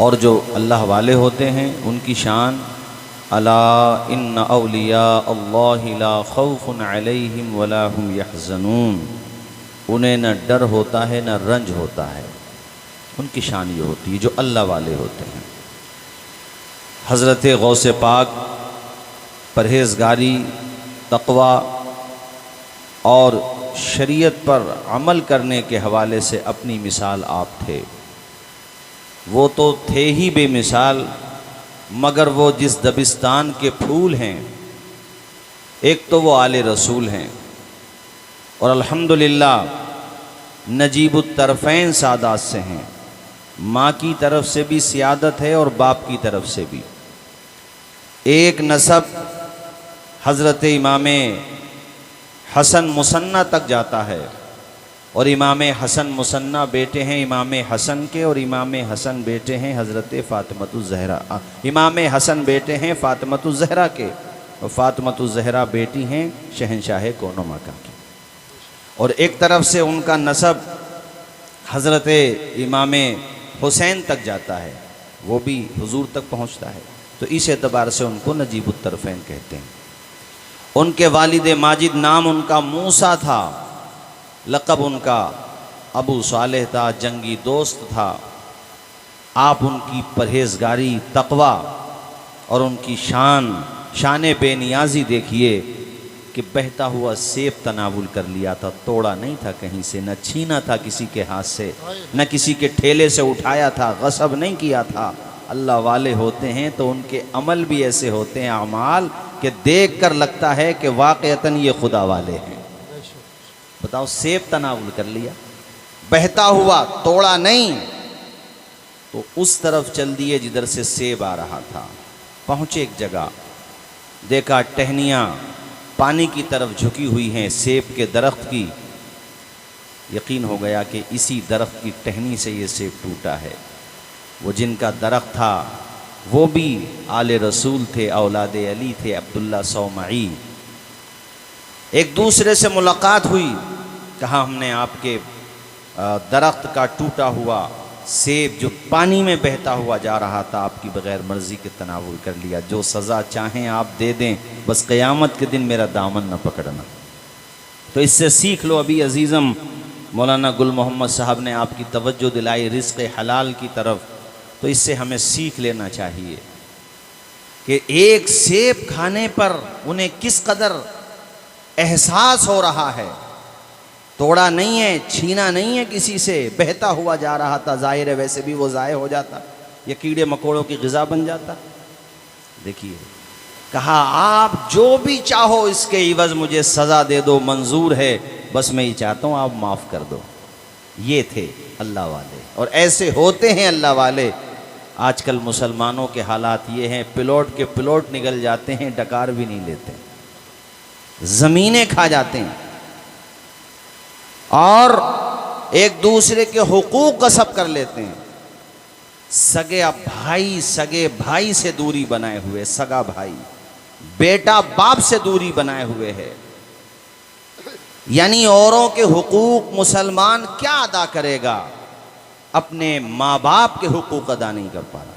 और जो अल्लाह वाले होते हैं उनकी शान अला इन्ना औलिया अल्लाहि ला खौफुन अलैहिम वला हुम यहज़नून, उन्हें न डर होता है न रंज होता है। उनकी शान ये होती है जो अल्लाह वाले होते हैं। हज़रत गौसे पाक परहेज़गारी, तक़वा और शरीयत पर अमल करने के हवाले से अपनी मिसाल आप थे। वो तो थे ही बेमिसाल, मगर वो जिस दबिस्तान के फूल हैं, एक तो वो आले रसूल हैं और अल्हम्दुलिल्लाह नजीबुत तरफ़ैन सादात से हैं। माँ की तरफ से भी सियादत है और बाप की तरफ से भी। एक नसब हज़रत इमाम हसन मुसन्ना तक जाता है और इमाम हसन मुसन्ना बेटे हैं इमाम हसन के और इमाम हसन बेटे हैं हज़रत फ़ातिमतुज़ ज़हरा। इमाम हसन बेटे हैं फ़ातिमतुज़ ज़हरा के और फ़ातिमतुज़ ज़हरा बेटी हैं शहंशाह कौनो मकां की। और एक तरफ से उनका नसब हज़रत इमाम हुसैन तक जाता है, वो भी हुजूर तक पहुँचता है। तो इस एतबार से उनको नजीबुत तरफ़ैन कहते हैं। उनके वालिद माजिद नाम उनका मूसा था, लक़ब उनका अबू सालेह था, जंगी दोस्त था। आप उनकी परहेज़गारी, तक़वा और उनकी शान बेनियाज़ी देखिए कि बहता हुआ सेब तनावुल कर लिया था, तोड़ा नहीं था कहीं से, न छीना था किसी के हाथ से, न किसी के ठेले से उठाया था, गसब नहीं किया था। अल्लाह वाले होते हैं तो उनके अमल भी ऐसे होते हैं, अमाल कि देख कर लगता है कि वाक़अतन ये खुदा वाले हैं। बताओ, सेब तनावुल कर लिया, बहता हुआ, तोड़ा नहीं, तो उस तरफ चल दिए जिधर से सेब आ रहा था। पहुँचे एक जगह, देखा टहनियाँ पानी की तरफ झुकी हुई हैं सेब के दरख्त की। यकीन हो गया कि इसी दरख्त की टहनी से ये सेब टूटा है। वो जिनका दरख्त था वो भी आले रसूल थे, औलाद अली थे, अब्दुल्ला सौमई। एक दूसरे से मुलाकात हुई, कहा हमने आपके दरख्त का टूटा हुआ सेब जो पानी में बहता हुआ जा रहा था आपकी बग़ैर मर्ज़ी के तनावुल कर लिया। जो सज़ा चाहें आप दे दें, बस क़यामत के दिन मेरा दामन न पकड़ना। तो इससे सीख लो। अभी अज़ीज़म मौलाना गुल मोहम्मद साहब ने आपकी तवज्जो दिलाई रिज़्क़ हलाल की तरफ, तो इससे हमें सीख लेना चाहिए कि एक सेब खाने पर उन्हें किस कदर एहसास हो रहा है। तोड़ा नहीं है, छीना नहीं है किसी से, बहता हुआ जा रहा था। ज़ाहिर है वैसे भी वो ज़ाय हो जाता या कीड़े मकोड़ों की ग़िज़ा बन जाता। देखिए, कहा आप जो भी चाहो इसके इवज़ मुझे सज़ा दे दो, मंजूर है, बस मैं ये चाहता हूँ आप माफ़ कर दो। ये थे अल्लाह वाले और ऐसे होते हैं अल्लाह वाले। आजकल मुसलमानों के हालात ये हैं, पिलोट के पिलोट निकल जाते हैं, डकार भी नहीं लेते, ज़मीनें खा जाते हैं और एक दूसरे के हुकूक गस्ब कर लेते हैं। सगे भाई से दूरी बनाए हुए, सगा भाई बेटा बाप से दूरी बनाए हुए है। यानी औरों के हुकूक मुसलमान क्या अदा करेगा, अपने माँ बाप के हुकूक अदा नहीं कर पा रहा,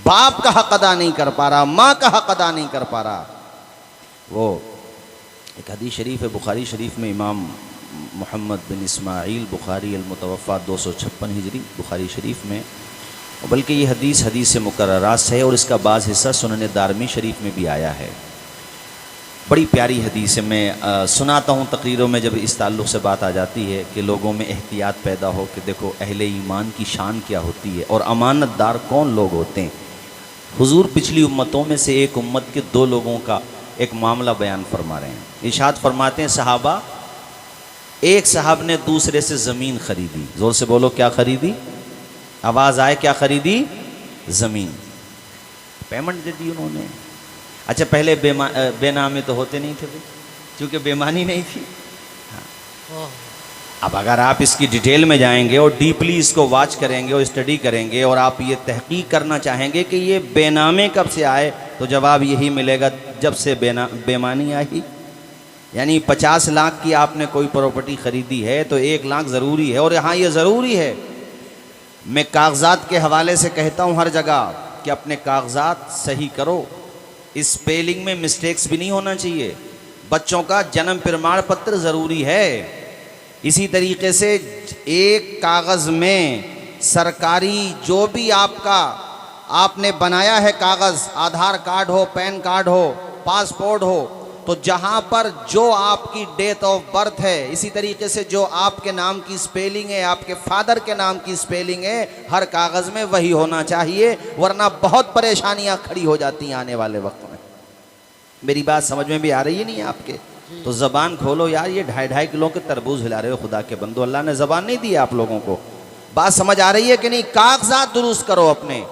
बाप का हक अदा नहीं कर पा रहा, माँ का हक अदा नहीं कर पा रहा। वो एक हदीस शरीफ है बुखारी शरीफ में, इमाम मोहम्मद बिन इस्माइल बुखारी अल-मुतवफ़ा 256 हिजरी बुखारी शरीफ में, बल्कि ये हदीस मुकर्ररात से है और इसका बाज़ हिस्सा सुनन दारमी शरीफ में भी आया है। बड़ी प्यारी हदीस है। मैं सुनाता हूँ तकरीरों में जब इस ताल्लुक़ से बात आ जाती है कि लोगों में एहतियात पैदा हो कि देखो अहले ईमान की शान क्या होती है और अमानतदार कौन लोग होते हैं। हुजूर पिछली उम्मतों में से एक उम्मत के दो लोगों का एक मामला बयान फरमा रहे हैं। इरशाद फरमाते हैं, सहाबा, एक साहब ने दूसरे से ज़मीन ख़रीदी। ज़ोर से बोलो, क्या ख़रीदी? आवाज़ आए, क्या ख़रीदी? ज़मीन। पेमेंट दे दी उन्होंने। अच्छा, पहले बेनामे तो होते नहीं थे क्योंकि बेमानी नहीं थी। हाँ। अब अगर आप इसकी डिटेल में जाएंगे और डीपली इसको वॉच करेंगे और स्टडी करेंगे और आप ये तहकीक करना चाहेंगे कि ये बेनामे कब से आए, तो जवाब यही मिलेगा, जब से बेमानी आई। यानी 50 लाख की आपने कोई प्रॉपर्टी ख़रीदी है तो 1 लाख ज़रूरी है। और यहाँ ये ज़रूरी है मैं कागजात के हवाले से कहता हूँ हर जगह कि अपने कागजात सही करो। स्पेलिंग में मिस्टेक्स भी नहीं होना चाहिए। बच्चों का जन्म प्रमाण पत्र ज़रूरी है। इसी तरीके से एक कागज़ में सरकारी जो भी आपने बनाया है कागज़, आधार कार्ड हो, पैन कार्ड हो, पासपोर्ट हो, तो जहाँ पर जो आपकी डेट ऑफ बर्थ है, इसी तरीके से जो आपके नाम की स्पेलिंग है, आपके फादर के नाम की स्पेलिंग है, हर कागज़ में वही होना चाहिए, वरना बहुत परेशानियाँ खड़ी हो जाती हैं आने वाले वक्त में। मेरी बात समझ में भी आ रही है नहीं आपके? तो ज़बान खोलो यार, ये 2.5 किलो के तरबूज हिला रहे हो खुदा के बंदो। अल्लाह ने ज़बान नहीं दी आप लोगों को। बात समझ आ रही है कि नहीं? कागजात दुरुस्त करो अपने,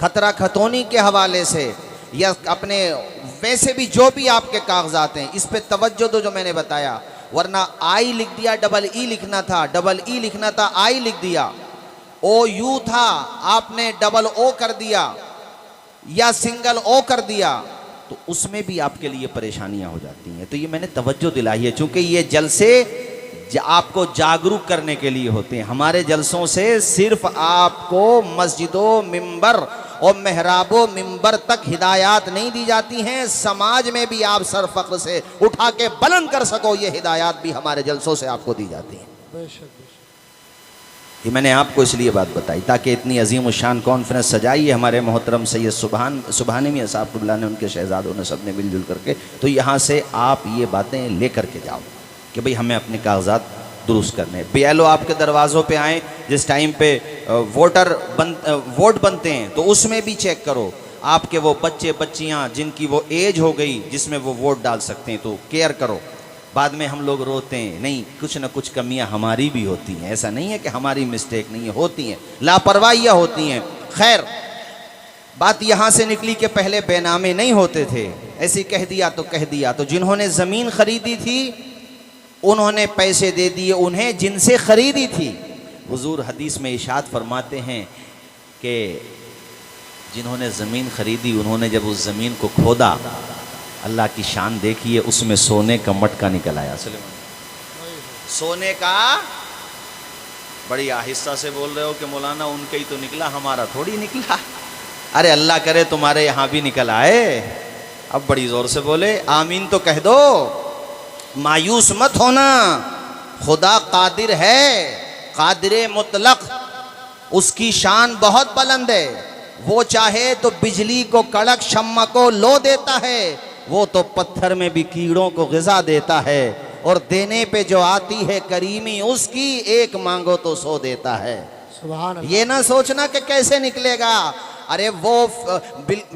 खतरा खतौनी के हवाले से या अपने वैसे भी जो भी आपके कागजात हैं, इस पे तवज्जो दो जो मैंने बताया। वरना आई लिख दिया, डबल ई लिखना था, डबल ई लिखना था, आई लिख दिया। ओ यू था, आपने डबल ओ कर दिया या सिंगल ओ कर दिया, तो उसमें भी आपके लिए परेशानियां हो जाती हैं। तो ये मैंने तवज्जो दिलाई है, चूंकि ये जलसे आपको जागरूक करने के लिए होते हैं। हमारे जलसों से सिर्फ आपको मस्जिदों, मिंबर और मेहराबों मिंबर तक हिदायत नहीं दी जाती हैं, समाज में भी आप सर फख्र से उठा के बुलंद कर सको, ये हिदायत भी हमारे जलसों से आपको दी जाती हैं। ये मैंने आपको इसलिए बात बताई ताकि इतनी अजीम शान कॉन्फ्रेंस सजाई है हमारे मोहतरम सैयद सुबहानी मियां साहब कुबला ने, उनके शहजादों ने, सब ने मिलजुल करके। तो यहाँ से आप ये बातें ले करके जाओ कि भाई हमें अपने कागजात दुरुस्त करने। BLO आपके दरवाज़ों पे आए, जिस टाइम पे वोट बनते हैं तो उसमें भी चेक करो आपके वो बच्चे बच्चियाँ जिनकी वो एज हो गई जिसमें वो वोट डाल सकते हैं, तो केयर करो। बाद में हम लोग रोते हैं, नहीं, कुछ ना कुछ कमियां हमारी भी होती हैं, ऐसा नहीं है कि हमारी मिस्टेक नहीं है, होती हैं, लापरवाहियाँ होती हैं। खैर, बात यहाँ से निकली कि पहले बेनामे नहीं होते थे, ऐसे कह दिया तो कह दिया। तो जिन्होंने ज़मीन खरीदी थी उन्होंने पैसे दे दिए उन्हें जिनसे खरीदी थी। हुजूर हदीस में इरशाद फरमाते हैं कि जिन्होंने ज़मीन खरीदी उन्होंने जब उस ज़मीन को खोदा, अल्लाह की शान देखिए, उसमें सोने का मटका निकल आया। सोने का, बड़ी आहिस्ता से बोल रहे हो कि मौलाना उनके ही तो निकला, हमारा थोड़ी निकला। अरे अल्लाह करे तुम्हारे यहाँ भी निकल आए। अब बड़ी ज़ोर से बोले, आमीन तो कह दो। मायूस मत होना, खुदा कादिर है, कादिर मुतलक, उसकी शान बहुत बुलंद है। वो चाहे तो बिजली को कड़क, शम्मा को लो देता है, वो तो पत्थर में भी कीड़ों को ग़िज़ा देता है, और देने पे जो आती है करीमी उसकी, एक मांगो तो 100 देता है। सुभान अल्लाह। ये ना सोचना कि कैसे निकलेगा, अरे वो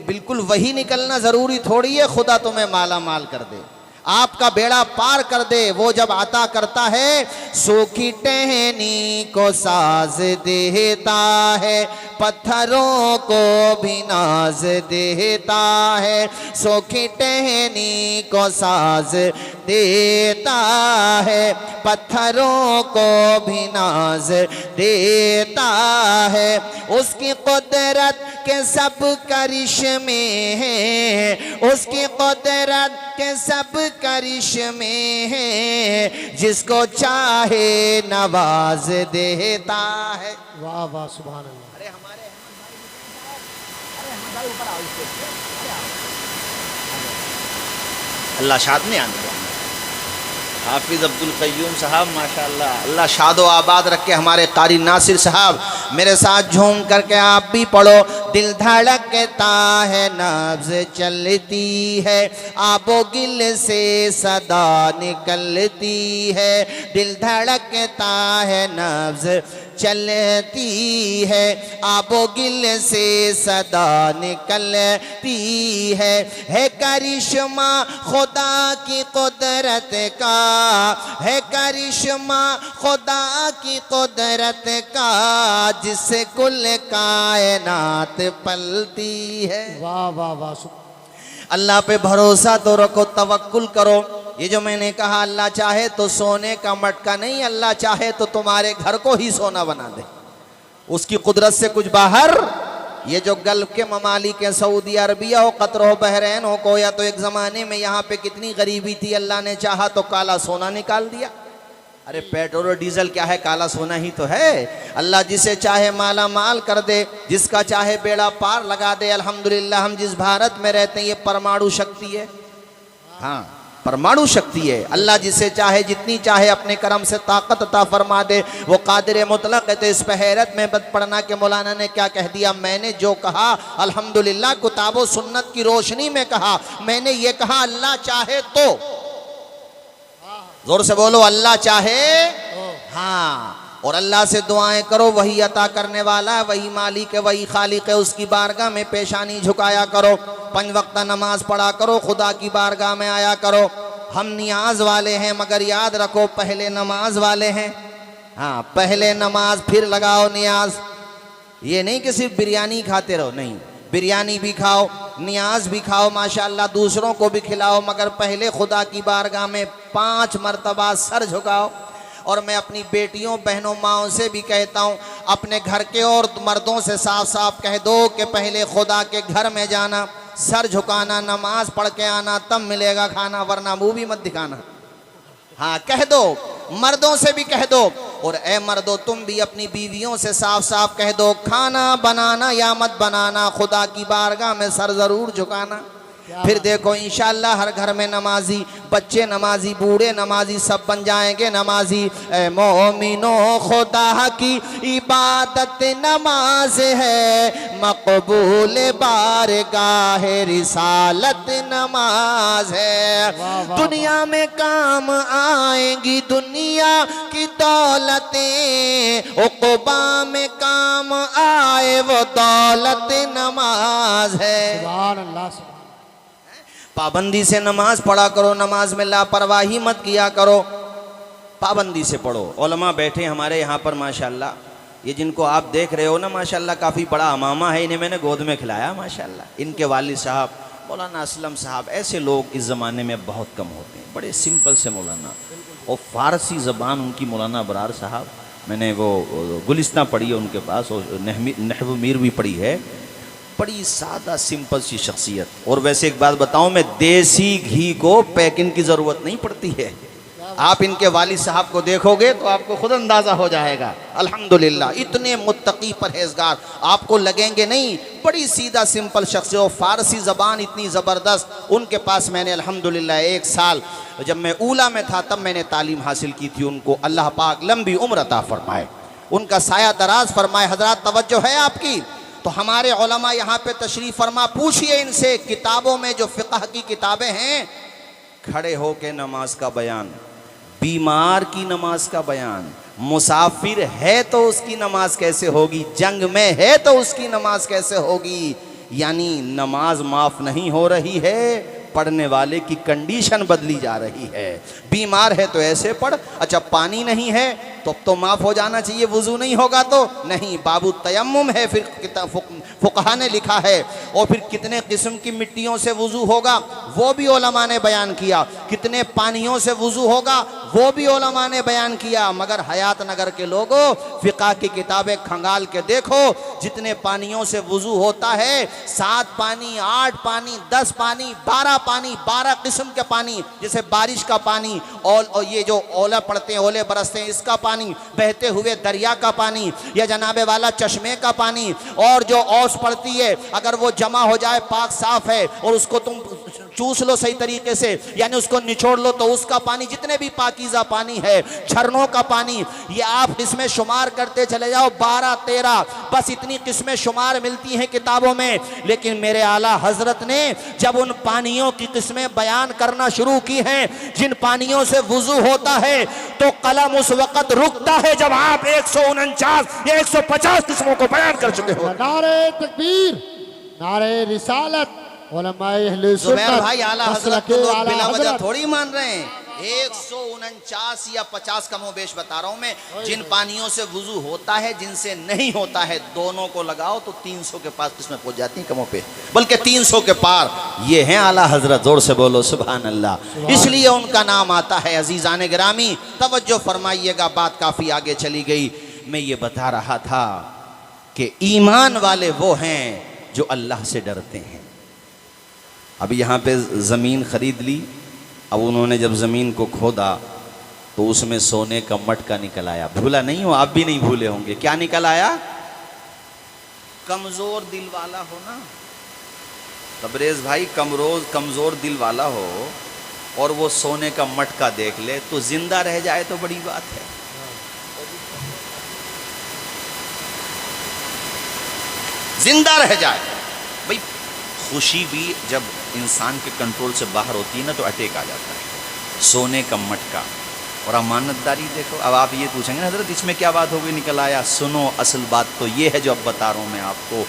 बिल्कुल वही निकलना ज़रूरी थोड़ी है खुदा तुम्हें माला माल कर दे, आपका बेड़ा पार कर दे। वो जब अता करता है, सूखी टहनी को साज देता है, पत्थरों को भी नाज देता है। सूखी टहनी को साज देता है, पत्थरों को भी नाज देता है। उसकी कुदरत के सब करिश्मे हैं, उसकी कुदरत के सब करिश्मे हैं, जिसको चाहे नवाज देता है। वाह वाह, सुभान अल्लाह। अरे हमारे अहमद भाई ऊपर आओ, अल्लाह शाद में आने वाला। हाफिज़ अब्दुल क़य्यूम साहब माशाअल्लाह, अल्लाह शादो आबाद रखे। हमारे कारी नासिर साहब, मेरे साथ झूम करके आप भी पढ़ो। दिल धड़कता है, नब्ज़ चलती है, आबो गिल से सदा निकलती है। दिल धड़कता है, नब्ज़ चलती है, आबो गिल से सदा निकलती है करिश्मा खुदा की कुदरत का, है करिश्मा खुदा की कुदरत का, जिससे कुल कायनात पलती है। वाह वाह वाह। अल्लाह पे भरोसा तो रखो, तवक्कुल करो। ये जो मैंने कहा, अल्लाह चाहे तो सोने का मटका नहीं, अल्लाह चाहे तो तुम्हारे घर को ही सोना बना दे, उसकी कुदरत से कुछ बाहर। ये जो गल्फ के ममालिक हैं, सऊदी अरबिया हो, कतर हो, बहरैन हो, कोया, तो एक ज़माने में यहाँ पे कितनी गरीबी थी, अल्लाह ने चाहा तो काला सोना निकाल दिया। अरे पेट्रोल और डीजल क्या है, काला सोना ही तो है। अल्लाह जिसे चाहे माला माल कर दे, जिसका चाहे बेड़ा पार लगा दे। अल्हम्दुलिल्लाह हम जिस भारत में रहते हैं ये परमाणु शक्ति है, हाँ परमाणु शक्ति है। अल्लाह जिसे चाहे जितनी चाहे अपने करम से ताकत अता फरमा दे, वो कादिर मुतलक है। तो इस पे हैरत में बद पड़ना के मौलाना ने क्या कह दिया, मैंने जो कहा अल्हम्दुलिल्लाह किताबो सुन्नत की रोशनी में कहा। मैंने ये कहा अल्लाह चाहे तो, जोर से बोलो अल्लाह चाहे, हाँ। और अल्लाह से दुआएं करो, वही अता करने वाला है, वही मालिक है, वही खालिक है। उसकी बारगाह में पेशानी झुकाया करो, 5 वक्त नमाज पढ़ा करो, खुदा की बारगाह में आया करो। हम नियाज वाले हैं मगर याद रखो पहले नमाज वाले हैं, हाँ पहले नमाज फिर लगाओ नियाज। ये नहीं कि सिर्फ बिरयानी खाते रहो, नहीं, बिरयानी भी खाओ, नियाज भी खाओ, माशाअल्लाह दूसरों को भी खिलाओ, मगर पहले खुदा की बारगाह में 5 मरतबा सर झुकाओ। और मैं अपनी बेटियों बहनों माओं से भी कहता हूँ, अपने घर के और मर्दों से साफ साफ कह दो कि पहले खुदा के घर में जाना, सर झुकाना, नमाज पढ़ के आना, तब मिलेगा खाना, वरना मुंह भी मत दिखाना। हाँ कह दो, मर्दों से भी कह दो। और ए मर्दों तुम भी अपनी बीवियों से साफ साफ कह दो, खाना बनाना या मत बनाना, खुदा की बारगाह में सर जरूर झुकाना। फिर देखो इंशाअल्लाह हर घर में नमाजी, बच्चे नमाजी, बूढ़े नमाजी, सब बन जाएंगे नमाजी। ए मोमिनो खुदा की इबादत नमाज है, मकबूल बारगाह रिसालत नमाज है। दुनिया में काम आएंगी दुनिया की दौलतें, उक़बा में काम आए वो दौलत नमाज है। सुभान अल्लाह। पाबंदी से नमाज पढ़ा करो, नमाज में लापरवाही मत किया करो, पाबंदी से पढ़ो। उलमा बैठे हमारे यहाँ पर माशाल्लाह, ये जिनको आप देख रहे हो ना माशाल्लाह, काफ़ी बड़ा अमामा है, इन्हें मैंने गोद में खिलाया माशाल्लाह। इनके वालिद साहब मौलाना असलम साहब, ऐसे लोग इस ज़माने में बहुत कम होते हैं, बड़े सिंपल से मौलाना। और फ़ारसी ज़बान उनकी मौलाना अबरार साहब, मैंने वो गुलिस्तां पढ़ी है उनके पास, और नहव मीर भी पढ़ी है, बड़ी सादा सिंपल सी शख्सियत। और वैसे एक बात बताऊं, मैं देसी घी को पैकिंग की ज़रूरत नहीं पड़ती है। आप इनके वालिद साहब को देखोगे तो आपको खुद अंदाज़ा हो जाएगा। अल्हम्दुलिल्लाह इतने मुत्तकी परहेजगार आपको लगेंगे नहीं, बड़ी सीधा सिंपल शख्स। और फ़ारसी ज़बान इतनी ज़बरदस्त, उनके पास मैंने अल्हम्दुलिल्लाह 1 साल जब मैं ऊला में था तब मैंने तालीम हासिल की थी। उनको अल्लाह पाक लंबी उम्र अता फरमाए, उनका साया दराज फरमाए। हज़रात तवज्जो है आपकी। तो हमारे उलमा यहाँ पे तशरीफ़ फरमा, पूछिए इनसे, किताबों में जो फ़िक़ह की किताबें हैं, खड़े हो के नमाज का बयान, बीमार की नमाज का बयान, मुसाफिर है तो उसकी नमाज कैसे होगी, जंग में है तो उसकी नमाज कैसे होगी। यानी नमाज माफ़ नहीं हो रही है, पढ़ने वाले की कंडीशन बदली जा रही है। बीमार है तो ऐसे पढ़, अच्छा पानी नहीं है तो माफ़ हो जाना चाहिए, वुज़ू नहीं होगा तो नहीं, बाबू तयम्मुम है, फिर फुक़हा ने लिखा है। और फिर कितने किस्म की मिट्टियों से वुज़ू होगा वो भी उलमा ने बयान किया, कितने पानियों से वुज़ू होगा वो भी उलमा ने बयान किया। मगर हयात नगर के लोगों, फ़िक़ह की किताबें खंगाल के देखो, जितने पानियों से वुज़ू होता है, 7 पानी, 8 पानी, 10 पानी, 12 पानी, 12 किस्म के पानी, जैसे बारिश का पानी, और ये जो ओला पड़ते हैं, ओले बरसते हैं, इसका पानी, बहते हुए दरिया का पानी, या जनाबे वाला चश्मे का पानी, और जो औस पड़ती है अगर वो जमा हो जाए पाक साफ है और उसको तुम चूस लो सही तरीके से, यानी उसको निचोड़ लो तो उसका पानी, जितने भी पाकीज़ा पानी है, झरनों का पानी, ये आप किस्में शुमार करते चले जाओ, 12-13, बस इतनी किस्में शुमार मिलती हैं किताबों में। लेकिन मेरे आला हजरत ने जब उन पानियों की किस्में बयान करना शुरू की हैं, जिन पानियों से वुजू होता है, तो कलम उस वक्त रुकता है जब आप 149 या 150 किस्मों को बयान कर चुके हो। नारे तकबीर, नारे रिसालत। जुबैर भाई आला हजरत को लोग बिला वजह थोड़ी मान रहे हैं। 149 या 50 कमोबेश बता रहा हूं मैं, जिन पानियों से वुजू होता है, जिनसे नहीं होता है, दोनों को लगाओ तो 300 के पास किस्में पहुंच जाती हैं कमों पे, बल्कि 300 के पार। ये हैं आला हजरत, जोर से बोलो सुभान अल्लाह। इसलिए उनका नाम आता है। अजीजान गिरामी तवज्जो फरमाइएगा, बात काफ़ी आगे चली गई। मैं ये बता रहा था कि ईमान वाले वो हैं जो अल्लाह से डरते हैं। अभी यहाँ पे ज़मीन ख़रीद ली, अब उन्होंने जब ज़मीन को खोदा तो उसमें सोने का मटका निकल आया। भूला नहीं हो, आप भी नहीं भूले होंगे। क्या निकल आया? कमजोर दिल वाला हो ना तबरेज भाई, कमजोर दिल वाला हो और वो सोने का मटका देख ले तो जिंदा रह जाए तो बड़ी बात है। जिंदा रह जाए भाई। खुशी भी जब इंसान के कंट्रोल से बाहर होती है ना तो अटैक आ जाता है। सोने का मटका और अमानतदारी देखो। अब आप ये पूछेंगे ना हजरत इसमें क्या बात हो गई, निकल आया। सुनो, असल बात तो ये है जो अब बता रहा हूं मैं आपको।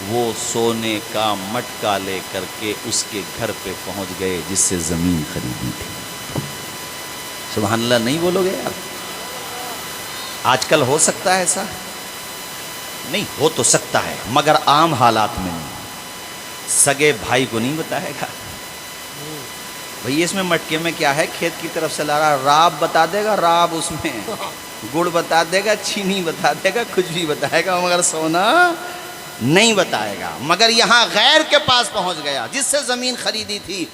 वो सोने का मटका लेकर के उसके घर पे पहुंच गए जिससे जमीन खरीदी थी। सुभान अल्लाह नहीं बोलोगे यार? आजकल हो सकता है ऐसा? नहीं हो तो सकता है मगर आम हालात में नहीं। सगे भाई को नहीं बताएगा भैया इसमें मटके में क्या है, खेत की तरफ से ला रहा। राब बता देगा, राब उसमें गुड़ बता देगा, चीनी बता देगा, कुछ भी बताएगा मगर सोना नहीं बताएगा। मगर यहाँ गैर के पास पहुंच गया जिससे ज़मीन खरीदी थी।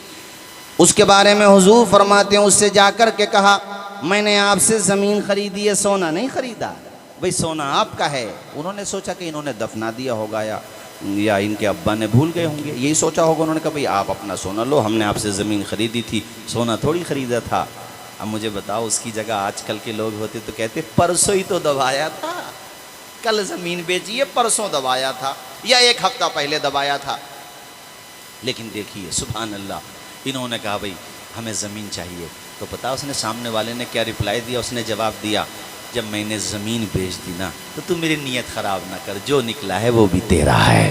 उसके बारे में हुजूर फरमाते हैं उससे जाकर के कहा मैंने आपसे ज़मीन खरीदी है, सोना नहीं खरीदा। भाई सोना आपका है। उन्होंने सोचा कि इन्होंने दफना दिया होगा या इनके अब्बा ने भूल गए होंगे, यही सोचा होगा। उन्होंने कहा भाई आप अपना सोना लो, हमने आपसे ज़मीन खरीदी थी, सोना थोड़ी खरीदा था। अब मुझे बताओ उसकी जगह आजकल के लोग होते तो कहते परसों ही तो दबाया था, कल ज़मीन बेची है, परसों दबाया था या एक हफ्ता पहले दबाया था। लेकिन देखिए सुभान अल्लाह, इन्होंने कहा भाई हमें ज़मीन चाहिए। तो पता उसने सामने वाले ने क्या रिप्लाई दिया? उसने जवाब दिया जब मैंने ज़मीन बेच दी ना तो तू मेरी नीयत ख़राब ना कर, जो निकला है वो भी तेरा है,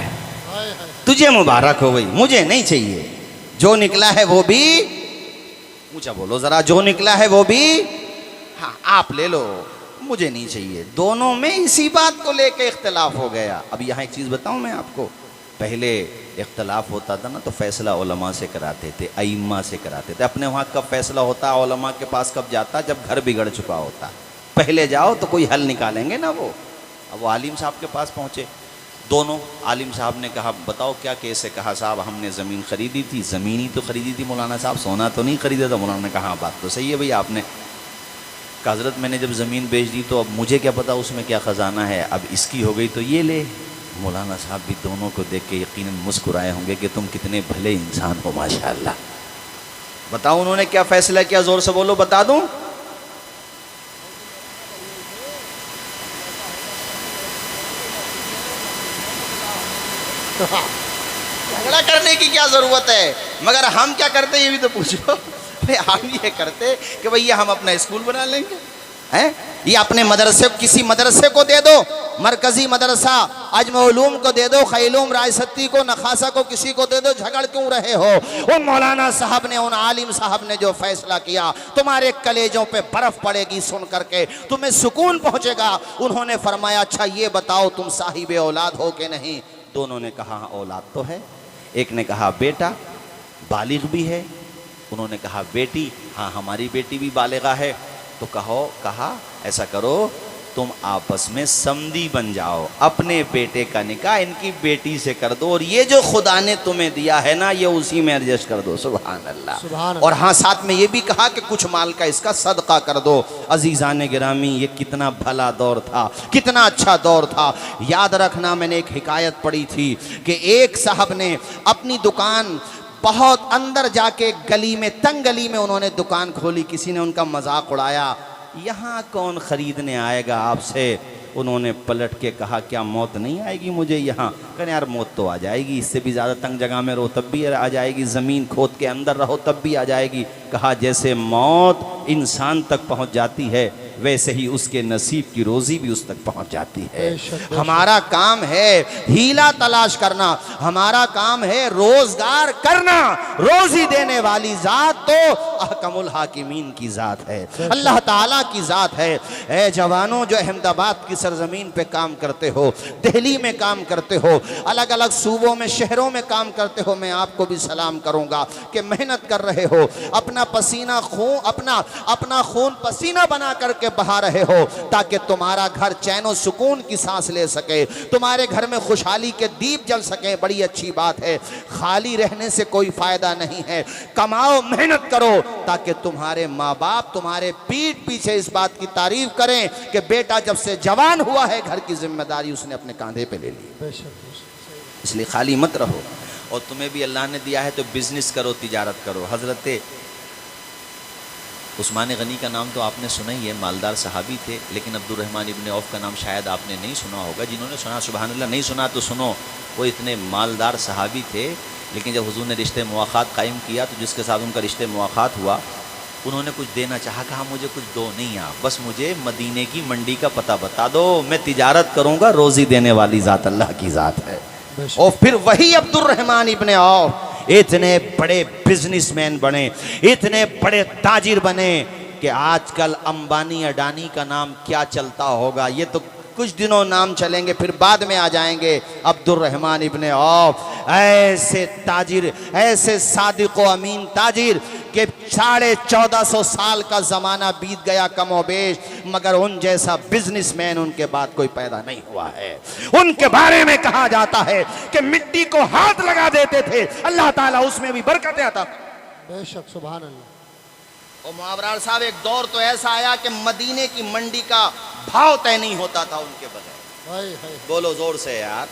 तुझे मुबारक हो गई, मुझे नहीं चाहिए। जो निकला है वो भी, ऊंचा बोलो ज़रा, जो निकला है वो भी हाँ आप ले लो, मुझे नहीं चाहिए। दोनों में इसी बात को लेकर इख्तलाफ हो गया। अब यहाँ एक चीज़ बताऊँ मैं आपको, पहले इख्तलाफ होता था ना तो फैसला उलमा से कराते थे, अइम्मा से कराते थे। अपने वहाँ कब फैसला होता, उलमा के पास कब जाता? जब घर बिगड़ चुका होता। पहले जाओ तो कोई हल निकालेंगे ना वो। अब वो आलिम साहब के पास पहुँचे दोनों। आलिम साहब ने कहा बताओ क्या केस है? कहा साहब हमने ज़मीन खरीदी थी। ज़मीन ही तो खरीदी थी मौलाना साहब, सोना तो नहीं खरीदा था। मौलाना ने कहा बात तो सही है भाई आपने। कहा हज़रत मैंने जब ज़मीन बेच दी तो अब मुझे क्या पता उसमें क्या ख़जाना है, अब इसकी हो गई तो ये ले। मौलाना साहब भी दोनों को देख के यकीनन मुस्कुराए होंगे कि तुम कितने भले इंसान हो माशाअल्लाह। बताओ उन्होंने क्या फ़ैसला किया? ज़ोर से बोलो, बता दूं? झगड़ा करने की क्या ज़रूरत है? मगर हम क्या करते ये भी तो पूछो। भाई हम ये करते कि भैया हम अपना स्कूल बना लेंगे, हैं? ये अपने मदरसे, किसी मदरसे को दे दो, मरकजी मदरसा अजमउलूम को दे दो, खैलूम रायसती को, नखासा को, किसी को दे दो। झगड़ क्यों रहे हो? उन मौलाना साहब ने, उन आलिम साहब ने जो फैसला किया तुम्हारे कलेजों पे बर्फ पड़ेगी सुन करके, तुम्हें सुकून पहुंचेगा। उन्होंने फरमाया अच्छा ये बताओ तुम साहिब औलाद हो कि नहीं? दोनों ने कहा औलाद तो है। एक ने कहा बेटा बालिग भी है। उन्होंने कहा बेटी, हाँ हमारी बेटी भी बालिगा है। तो कहा ऐसा करो तुम आपस में समधी बन जाओ, अपने बेटे का निकाह इनकी बेटी से कर दो और ये जो खुदा ने तुम्हें दिया है ना ये उसी में एडजस्ट कर दो। सुभान अल्लाह। और हाँ साथ में ये भी कहा कि कुछ माल का इसका सदका कर दो। अजीज़ान गिरामी, ये कितना भला दौर था, कितना अच्छा दौर था। याद रखना मैंने एक हिकायत पढ़ी थी कि एक साहब ने अपनी दुकान बहुत अंदर जाके गली में, तंग गली में उन्होंने दुकान खोली। किसी ने उनका मजाक उड़ाया, यहाँ कौन ख़रीदने आएगा आपसे? उन्होंने पलट के कहा क्या मौत नहीं आएगी मुझे यहाँ? कहने यार मौत तो आ जाएगी, इससे भी ज़्यादा तंग जगह में रहो तब भी आ जाएगी, ज़मीन खोद के अंदर रहो तब भी आ जाएगी। कहा जैसे मौत इंसान तक पहुँच जाती है वैसे ही उसके नसीब की रोज़ी भी उस तक पहुँच जाती है। हमारा काम है हीला तलाश करना, हमारा काम है रोज़गार करना। रोज़ी देने वाली ज़ात तो अहकमुल हाकिमीन की ज़ात है, अल्लाह ताला की ज़ात है। ए जवानों जो अहमदाबाद की सरजमीन पे काम करते हो, दिल्ली में काम करते हो, अलग अलग सूबों में, शहरों में काम करते हो, मैं आपको भी सलाम करूँगा कि मेहनत कर रहे हो, अपना पसीना खून, अपना खून पसीना बना करके बहा रहे हो ताकि तुम्हारा घर चैन और सुकून की सांस ले सके, तुम्हारे घर में खुशहाली के दीप जल सके। बड़ी अच्छी बात है। खाली रहने से कोई फायदा नहीं है। कमाओ, मेहनत मेहनत करो ताकि तुम्हारे माँ बाप तुम्हारे पीठ पीछे इस बात की तारीफ करें कि बेटा जब से जवान हुआ है घर की जिम्मेदारी उसने अपने कांधे पे ले ली। बेशक बेशक। इसलिए खाली मत रहो। और तुम्हें भी अल्लाह ने दिया है तो बिजनेस करो, तिजारत करो। हजरत उस्मान गनी का नाम तो आपने सुना ही है, मालदार सहाबी थे, लेकिन अब्दुर्रहमान इब्ने औफ का नाम शायद आपने नहीं सुना होगा। जिन्होंने सुना सुभान अल्लाह, नहीं सुना तो सुनो। वो इतने मालदार सहाबी थे, लेकिन जब हुजूर ने रिश्ते मुआखात कायम किया तो जिसके साथ उनका रिश्ते मुआखात हुआ उन्होंने कुछ देना चाहा, कहा मुझे कुछ दो नहीं आप, बस मुझे मदीने की मंडी का पता बता दो, मैं तिजारत करूँगा, रोज़ी देने वाली ज़ात अल्लाह की ज़ात है। और फिर वही अब्दुर्रहमान इब्ने औफ इतने बड़े बिजनेसमैन बने, इतने बड़े ताजिर बने कि आजकल अंबानी अडानी का नाम क्या चलता होगा, ये तो कुछ दिनों नाम चलेंगे फिर बाद में आ जाएंगे। अब्दुर्रहमान इब्ने औफ ऐसे ताजिर, ऐसे सादिक व अमीन ताजिर कि 1450 साल का ज़माना बीत गया कमोबेश, मगर उन जैसा बिजनेसमैन उनके बाद कोई पैदा नहीं हुआ है। उनके बारे में कहा जाता है कि मिट्टी को हाथ लगा देते थे, अल्लाह ताला उसमें भी बरकत आता। बेशक सुभान अल्लाह। और मुआवरार साहब एक दौर तो ऐसा आया कि मदीने की मंडी का भाव तय नहीं होता था उनके बगैर। हाय हाय। बोलो जोर से यार,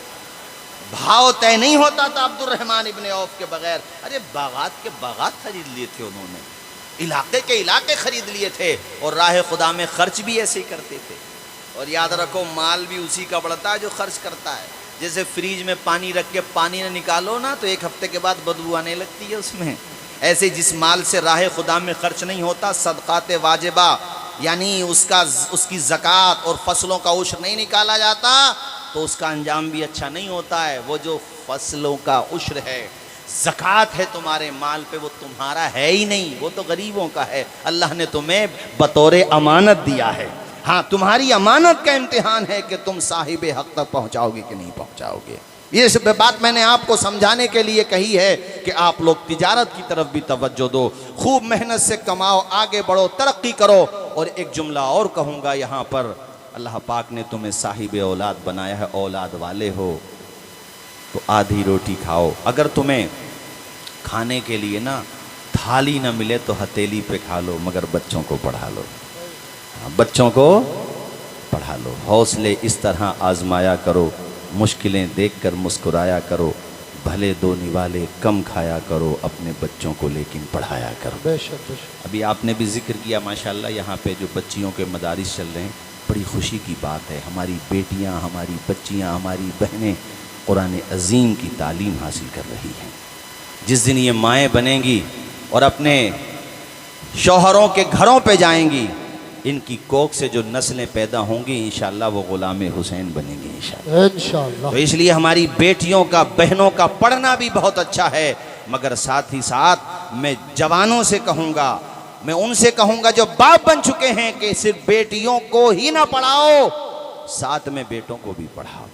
भाव तय नहीं होता था अब्दुर्रहमान इब्ने औफ के बगैर। अरे बागात के बागात खरीद लिए थे उन्होंने, इलाके के इलाके खरीद लिए थे, और राह खुदा में खर्च भी ऐसे ही करते थे। और याद रखो माल भी उसी का बढ़ता है जो खर्च करता है। जैसे फ्रीज में पानी रख के पानी न निकालो ना तो एक हफ्ते के बाद बदबू आने लगती है उसमें, ऐसे जिस माल से राह खुदा में खर्च नहीं होता, सदक़ात वाजिबा यानी उसकी ज़कात और फसलों का उश्र नहीं निकाला जाता तो उसका अंजाम भी अच्छा नहीं होता है। वो जो फसलों का उश्र है, ज़कात है तुम्हारे माल पे, वो तुम्हारा है ही नहीं, वो तो गरीबों का है। अल्लाह ने तुम्हें बतौर अमानत दिया है। हाँ, तुम्हारी अमानत का इम्तिहान है कि तुम साहिब हक तक पहुँचाओगे कि नहीं पहुँचाओगे। ये सब बात मैंने आपको समझाने के लिए कही है कि आप लोग तिजारत की तरफ भी तवज्जो दो, खूब मेहनत से कमाओ, आगे बढ़ो, तरक्की करो। और एक जुमला और कहूँगा यहाँ पर, अल्लाह पाक ने तुम्हें साहिब औलाद बनाया है, औलाद वाले हो तो आधी रोटी खाओ। अगर तुम्हें खाने के लिए ना थाली ना मिले तो हथेली पे खा लो, मगर बच्चों को पढ़ा लो, बच्चों को पढ़ा लो। हौसले इस तरह आजमाया करो, मुश्किलें देखकर मुस्कुराया करो, भले दो निवाले कम खाया करो, अपने बच्चों को लेकिन पढ़ाया करो। बेशक बेशक। अभी आपने भी जिक्र किया माशाल्लाह, यहाँ पे जो बच्चियों के मदारिस चल रहे हैं, बड़ी खुशी की बात है। हमारी बेटियाँ, हमारी बच्चियाँ, हमारी बहनें कुरान अज़ीम की तालीम हासिल कर रही हैं। जिस दिन ये माएँ बनेंगी और अपने शौहरों के घरों पे जाएंगी, इनकी कोख से जो नस्लें पैदा होंगी इंशाअल्लाह वो ग़ुलाम हुसैन बनेंगी इंशाअल्लाह। तो इसलिए हमारी बेटियों का, बहनों का पढ़ना भी बहुत अच्छा है, मगर साथ ही साथ मैं जवानों से कहूँगा, मैं उनसे कहूँगा जो बाप बन चुके हैं कि सिर्फ बेटियों को ही ना पढ़ाओ, साथ में बेटों को भी पढ़ाओ,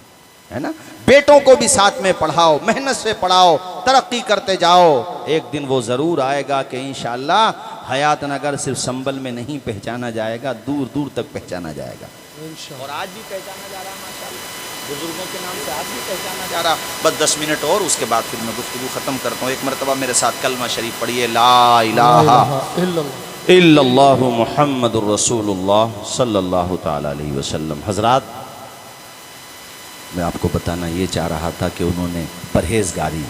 है ना। बेटों को भी साथ में पढ़ाओ, मेहनत से पढ़ाओ, तरक्की करते जाओ। एक दिन वो ज़रूर आएगा कि इंशाअल्लाह हयात नगर सिर्फ संबल में नहीं पहचाना जाएगा, दूर दूर तक पहचाना जाएगा। और आज भी पहचाना जा रहा है माशाअल्लाह, बुजुर्गों के नाम से आज भी पहचाना जा रहा। बस 10 मिनट और, उसके बाद फिर मैं गुफ्तगू ख़त्म करता हूँ। एक मरतबा मेरे साथ कलमा शरीफ पढ़िए, ला इलाहा इल्लल्लाहु मुहम्मदुर रसूलुल्लाह सल्लल्लाहु ताला अलैहि वसल्लम। हज़रात, मैं आपको बताना ये चाह रहा था कि उन्होंने परहेज़गारी,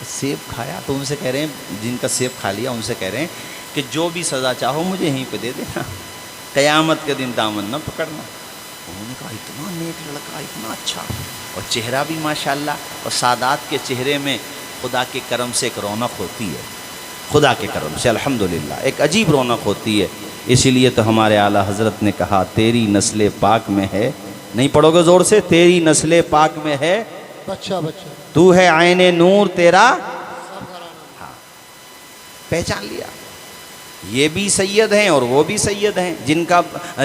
सेब खाया तो उनसे कह रहे हैं, जिनका सेब खा लिया उनसे कह रहे हैं कि जो भी सज़ा चाहो मुझे यहीं पे दे देना, क़यामत के दिन दामन न पकड़ना। उन्होंने कहा इतना नेक लड़का, इतना अच्छा, और चेहरा भी माशाल्लाह, और सादात के चेहरे में खुदा के करम से एक रौनक होती है, खुदा के करम से अल्हम्दुलिल्लाह एक अजीब रौनक होती है। इसीलिए तो हमारे आला हज़रत ने कहा, तेरी नस्ल पाक में है, नहीं पढ़ोगे ज़ोर से, तेरी नस्ल पाक में है बच्चा बच्चा, तू है आईने नूर तेरा। हाँ, पहचान लिया, ये भी सैयद हैं और वो भी सैयद हैं,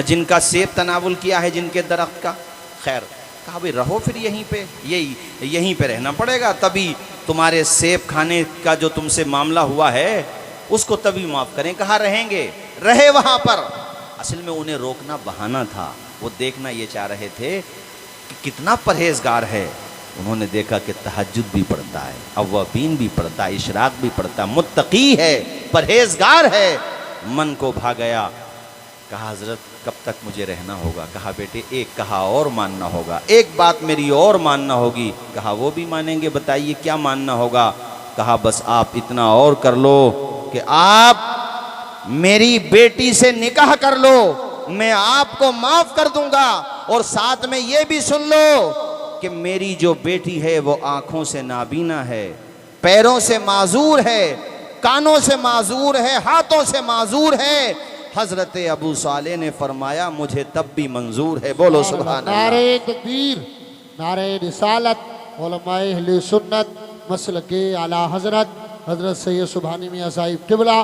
जिनका सेब तनावुल किया है जिनके दरख्त का। खैर, कहा भाई रहो फिर यहीं पे, यहीं पे रहना पड़ेगा, तभी तुम्हारे सेब खाने का जो तुमसे मामला हुआ है उसको तभी माफ़ करें। कहाँ रहेंगे, रहे वहाँ पर। असल में उन्हें रोकना बहाना था, वो देखना ये चाह रहे थे कि कितना परहेजगार है, उन्होंने देखा कि तहज्जुद भी पढ़ता है, अव्वाबीन भी पढ़ता है, इशराक भी पढ़ता है, मुत्तकी है, परहेजगार है। मन को भा गया। कहा हजरत कब तक मुझे रहना होगा? कहा बेटे एक कहा और मानना होगा, एक बात मेरी और मानना होगी। कहा वो भी मानेंगे, बताइए क्या मानना होगा? कहा बस आप इतना और कर लो कि आप मेरी बेटी से निकाह कर लो, मैं आपको माफ कर दूंगा। और साथ में ये भी सुन लो कि मेरी जो बेटी है वो आंखों से नाबीना है, पैरों से माजूर है, कानों से माजूर है, हाथों से माजूर है। हजरत अबू साले ने फरमाया मुझे तब भी मंजूर है। बोलो सुभान अल्लाह। नारे तकबीर, नारे रिसालत, उलमाए अहले सुन्नत, मसलके आला हजरत हजरत सैयद सुभानी मियां साहिब किबला,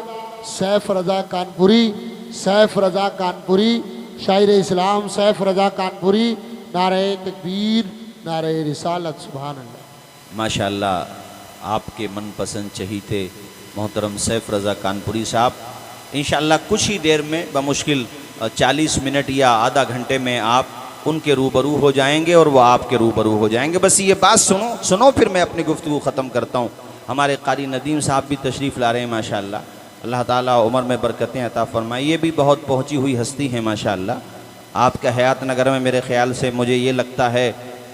सैफ रजा कानपुरी, सैफ रजा कानपुरी, शायर इस्लाम सैफ रजा कानपुरी। नारे तकबीर, नारे रिसालत, सुभान अल्लाह। माशाअल्लाह आपके मनपसंद चहीते मोहतरम सैफ रज़ा कानपुरी साहब इंशाअल्लाह कुछ ही देर में बमुश्किल 40 मिनट या आधा घंटे में आप उनके रूबरू हो जाएंगे और वो आपके रूबरू हो जाएंगे। बस ये बात सुनो फिर मैं अपनी गुफ्तगू ख़त्म करता हूँ। हमारे कारी नदीम साहब भी तशरीफ़ ला रहे हैं माशाअल्लाह, अल्लाह ताला उम्र में बरकतें अता फरमाए। ये भी बहुत पहुँची हुई हस्ती है माशाअल्लाह। आपके हयात नगर में मेरे ख़्याल से मुझे ये लगता है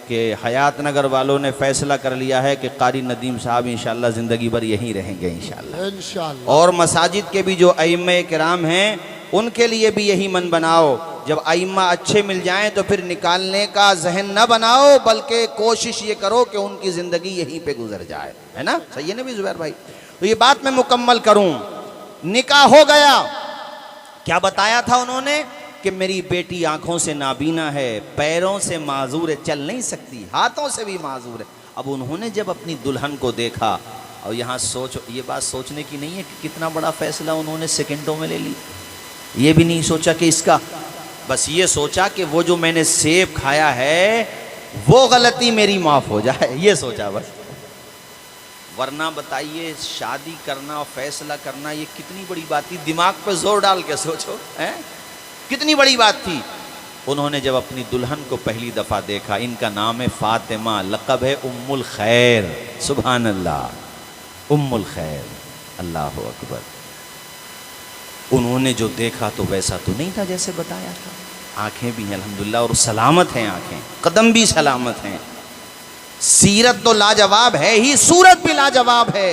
कि हयात नगर वालों ने फ़ैसला कर लिया है कि कारी नदीम साहब इंशाअल्लाह ज़िंदगी भर यहीं रहेंगे इंशाअल्लाह। और मसाजिद के भी जो अइम्मे किराम हैं उनके लिए भी यही मन बनाओ, जब अइम्मा अच्छे मिल जाएं तो फिर निकालने का जहन न बनाओ, बल्कि कोशिश ये करो कि उनकी ज़िंदगी यहीं पे गुजर जाए, है ना? सही है ना भी ज़ुबैर भाई? तो ये बात मैं मुकम्मल करूँ। निकाह हो गया, क्या बताया था उन्होंने कि मेरी बेटी आंखों से नाबीना है, पैरों से माजूर है, चल नहीं सकती, हाथों से भी माजूर है। अब उन्होंने जब अपनी दुल्हन को देखा, और यहाँ सोचो, ये बात सोचने की नहीं है कि कितना बड़ा फैसला उन्होंने सेकंडों में ले ली। ये भी नहीं सोचा कि इसका, बस ये सोचा कि वो जो मैंने सेब खाया है वो गलती मेरी माफ़ हो जाए, ये सोचा बस। वरना बताइए शादी करना और फैसला करना ये कितनी बड़ी बात थी, दिमाग पे जोर डाल के सोचो, हैं कितनी बड़ी बात थी। उन्होंने जब अपनी दुल्हन को पहली दफ़ा देखा, इनका नाम है फ़ातिमा, लक़ब है उम्मुल खैर, सुभान अल्लाह, उम्मुल खैर, अल्लाह अकबर। उन्होंने जो देखा तो वैसा तो नहीं था जैसे बताया था। आँखें भी हैं अल्हम्दुलिल्लाह और सलामत हैं आँखें, कदम भी सलामत हैं, सीरत तो लाजवाब है ही, सूरत भी लाजवाब है।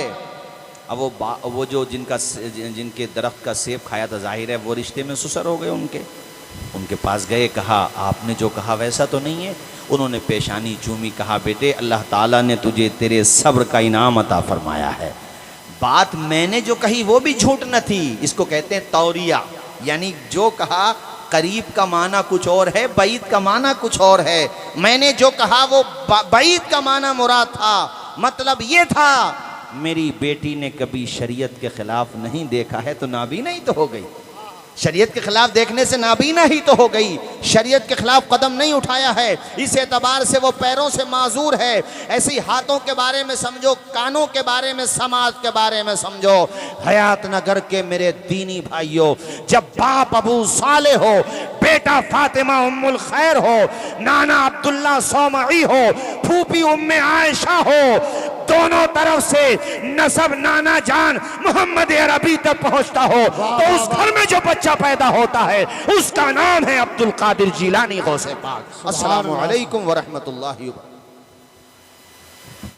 अब वो जो जिनके दरख्त का सेब खाया था, जाहिर है वो रिश्ते में सुसर हो गए उनके पास गए, कहा आपने जो कहा वैसा तो नहीं है। उन्होंने पेशानी चूमी, कहा बेटे अल्लाह ताला ने तुझे तेरे सब्र का इनाम अता फरमाया है। बात मैंने जो कही वो भी झूठ न थी, इसको कहते हैं तौरिया, यानी जो कहा करीब का माना कुछ और है, बईद का माना कुछ और है। मैंने जो कहा वो बईद का माना मुराद था, मतलब ये था मेरी बेटी ने कभी शरीयत के खिलाफ नहीं देखा है तो नाबीना ही तो हो गई। शरीयत के खिलाफ देखने से नाबीना ही तो हो गई, शरीयत के खिलाफ कदम नहीं उठाया है, इस एतबार से वो पैरों से माजूर है। ऐसे ही हाथों के बारे में समझो, कानों के बारे में, समाज के बारे में समझो। हयात नगर के मेरे दीनी भाइयों, जब बाप अबू साले हो, बेटा फातिमा उम्मुल खैर हो, नाना अब्दुल्ला सौमई हो, फूफी उम्मे आयशा हो, दोनों तरफ से नसब नाना जान मोहम्मद अरबी तक पहुंचता हो, तो उस घर में जो बच्चा पैदा होता है उसका नाम है अब्दुल कादिर जिलानी गौसे पाक। अस्सलामु अलैकुम व रहमतुल्लाहि व बरकातहू।